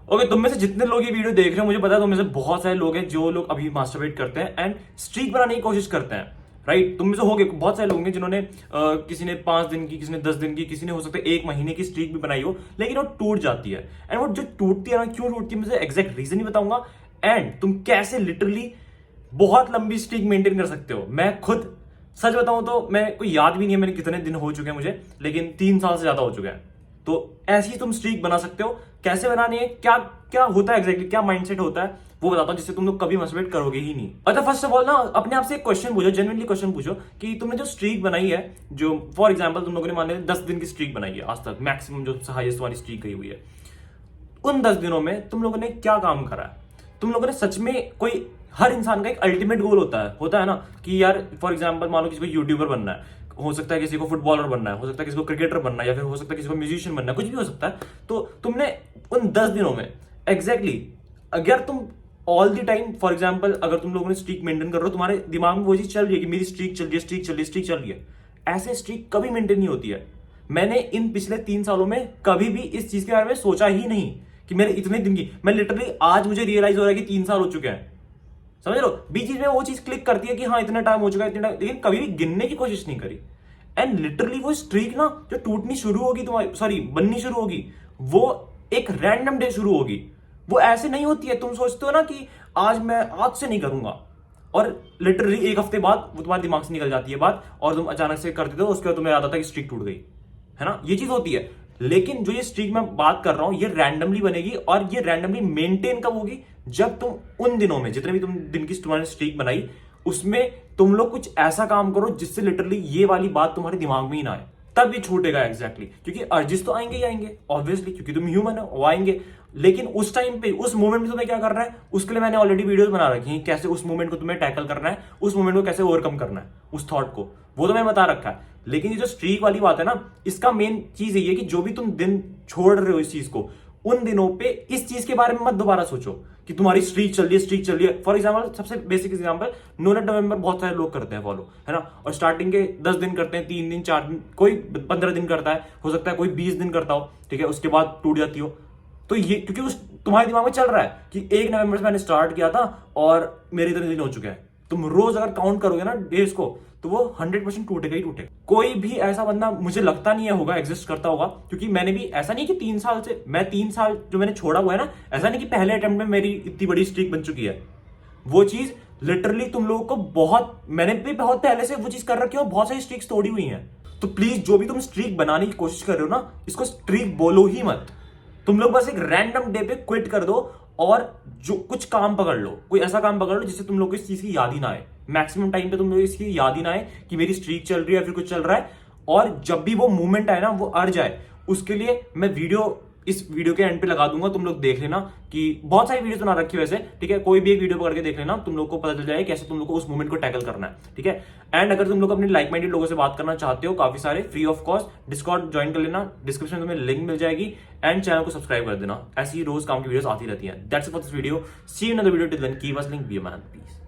Okay, तुम में से जितने लोग ये वीडियो देख रहे हो, मुझे पता है तुम में से बहुत सारे लोग हैं जो लोग अभी मास्टरबेट करते हैं एंड स्ट्रीक बनाने की कोशिश करते हैं, राइट? तुम में से होंगे बहुत सारे लोग होंगे जिन्होंने किसी ने 5 दिन की, किसी ने 10 दिन की, किसी ने हो सकता है 1 महीने की स्ट्रीक भी बनाई हो, लेकिन वो टूट जाती है। एंड वो जो टूटती है ना, क्यों टूटती है, मुझे एग्जैक्ट रीजन ही बताऊंगा एंड तुम कैसे लिटरली बहुत लंबी स्ट्रीक मेंटेन कर सकते हो। मैं खुद सच बताऊं तो मैं कोई याद भी नहीं है मैंने कितने दिन हो चुके हैं मुझे, लेकिन 3 साल से ज्यादा हो चुके हैं। तो ऐसी तुम स्ट्रीक बना सकते हो। कैसे बनानी है, क्या क्या होता है एग्जैक्टली, क्या माइंडसेट होता है, वो बताता हूं, जिससे तुम लोग कभी मस्टरबेट करोगे ही नहीं। अच्छा, फर्स्ट ऑफ ऑल ना अपने आप से एक क्वेश्चन पूछो, जेन्युइनली क्वेश्चन पूछो कि तुमने जो स्ट्रीक बनाई है, जो फॉर एग्जांपल तुम लोगों ने मान लिया 10 दिन की स्ट्रीक बनाई है आज तक, मैक्सिमम जो हाईएस्ट वाली स्ट्रीक गई हुई है, उन 10 दिनों में तुम लोगों ने क्या काम करा है? तुम लोगों ने सच में कोई, हर इंसान का एक अल्टीमेट गोल होता है ना कि यार फॉर एग्जांपल मान लो किसी को यूट्यूबर बनना है, हो सकता है किसी को फुटबॉलर बनना है, हो सकता है किसी को क्रिकेटर बनना है, या फिर हो सकता है किसी को म्यूजिशियन बनना है, कुछ भी हो सकता है। तो तुमने उन 10 दिनों में एग्जैक्टली अगर तुम all the time for example अगर तुम लोगों ने स्ट्रीक मेंटेन कर रहे हो, तुम्हारे दिमाग में वो चीज चल रही है कि मेरी स्ट्रीक चल रही है, स्ट्रीक चल रही है, स्ट्रीक चल रही है, ऐसे स्ट्रीक कभी मेंटेन नहीं होती है। मैंने इन पिछले 3 सालों में कभी भी इस चीज के बारे में सोचा ही नहीं कि मेरे इतने दिन की, मैं लिटरली आज मुझे रियलाइज हो रहा है कि 3 साल हो चुके हैं, समझ लो। बीच में वो चीज क्लिक करती है कि हाँ इतना टाइम हो चुका है, इतना टाइम, लेकिन कभी भी गिनने की कोशिश नहीं करी। एंड लिटरली वो स्ट्रीक ना जो टूटनी शुरू होगी तुम्हारी, सॉरी बननी शुरू होगी, वो एक रैंडम डे शुरू होगी। वो ऐसे नहीं होती है, तुम सोचते हो ना कि आज मैं आज से नहीं करूंगा, और लिटरली 1 हफ्ते बाद वो तुम्हारे दिमाग से निकल जाती है बात, और तुम अचानक से कर देते हो, उसके बाद तुम्हें याद आता है कि स्ट्रीक टूट गई, है ना, ये चीज होती है। लेकिन जो ये स्ट्रीक मैं बात कर रहा हूं, ये रैंडमली बनेगी, और ये रैंडमली मेंटेन कब होगी, जब तुम उन दिनों में जितने भी तुम दिन की तुम्हारी स्ट्रीक बनाई, उसमें तुम लोग कुछ ऐसा काम करो जिससे लिटरली ये वाली बात तुम्हारे दिमाग में ही ना आए, तब ये छूटेगा एग्जैक्टली। क्योंकि अर्जिस तो आएंगे ही आएंगे ऑब्वियसली, क्योंकि तुम ह्यूमन हो, वो आएंगे। लेकिन उस टाइम पे, उस मोमेंट में तुम्हें क्या करना है, उसके लिए मैंने ऑलरेडी वीडियोस बना रखी हैं, कैसे उस मोमेंट को तुम्हें टैकल करना है, उस मोमेंट को कैसे ओवरकम करना है, उस थॉट को, वो तो मैंने बता रखा है। लेकिन ये जो स्ट्रीक वाली बात है ना, इसका मेन चीज ये है कि जो भी तुम दिन छोड़ रहे हो इस चीज को, उन दिनों पे इस चीज के बारे में मत दोबारा सोचो कि तुम्हारी स्ट्रीक चल रही है, स्ट्रीक चल रही है। फॉर एग्जांपल सबसे बेसिक एग्जांपल, नोनेट नवंबर बहुत सारे लोग करते हैं फॉलो, है ना, और स्टार्टिंग के 10 दिन करते हैं, 3 दिन 4 दिन, कोई 15 दिन करता है, हो सकता है कोई 20 दिन करता हो, ठीक है, उसके बाद टूट जाती हो। तो ये क्योंकि उस तुम्हारे दिमाग में चल रहा है कि 1 नवंबर से मैंने स्टार्ट किया था और मेरे इतने दिन हो चुके हैं। तुम रोज अगर काउंट करोगे ना डेज को, तो वो 100% टूटेगा ही टूटेगा। कोई भी ऐसा बंदा मुझे लगता नहीं है होगा, एग्जिस्ट करता होगा, क्योंकि मैंने भी ऐसा नहीं कि 3 साल से, मैं 3 साल जो मैंने छोड़ा हुआ है ना, ऐसा नहीं कि पहले अटेम्प्ट में मेरी इतनी बड़ी स्ट्रीक बन चुकी है। वो चीज लिटरली तुम लोगों को बहुत, मैंने भी बहुत पहले से वो चीज कर रखी है, और बहुत सारी स्ट्रीक्स तोड़ी हुई हैं। तो प्लीज जो भी तुम स्ट्रीक बनाने की कोशिश कर रहे हो ना, इसको स्ट्रीक बोलो ही मत। तुम लोग बस एक रैंडम डे पे क्विट कर दो, और जो कुछ काम पकड़ लो, कोई ऐसा काम पकड़ लो जिससे तुम लोग को इस चीज की याद ही ना आए। मैक्सिमम टाइम पे तुम लोग इसकी याद ही ना आए कि मेरी स्ट्रीक चल रही है या फिर कुछ चल रहा है। और जब भी वो मूवमेंट आए ना, वो अड़ जाए, उसके लिए मैं वीडियो इस वीडियो के एंड पे लगा दूंगा, तुम लोग देख लेना। कि बहुत सारी वीडियोस बना रखी है वैसे, ठीक है, कोई भी एक वीडियो पकड़ के देख लेना, तुम लोग को पता चल जाएगा कैसे तुम लोग को उस मूवमेंट को टैकल करना है, ठीक है। एंड अगर तुम लोग अपने लाइक माइंडेड लोगों से बात करना चाहते हो, काफी सारे free of cost, Discord join कर लेना, डिस्क्रिप्शन में तुम्हें लिंक मिल जाएगी, एंड चैनल को सब्सक्राइब कर देना। ऐसी रोज काम की वीडियोस आती रहती हैं। That's it for this video, see you in other video, till then keep hustling, be a man, piece.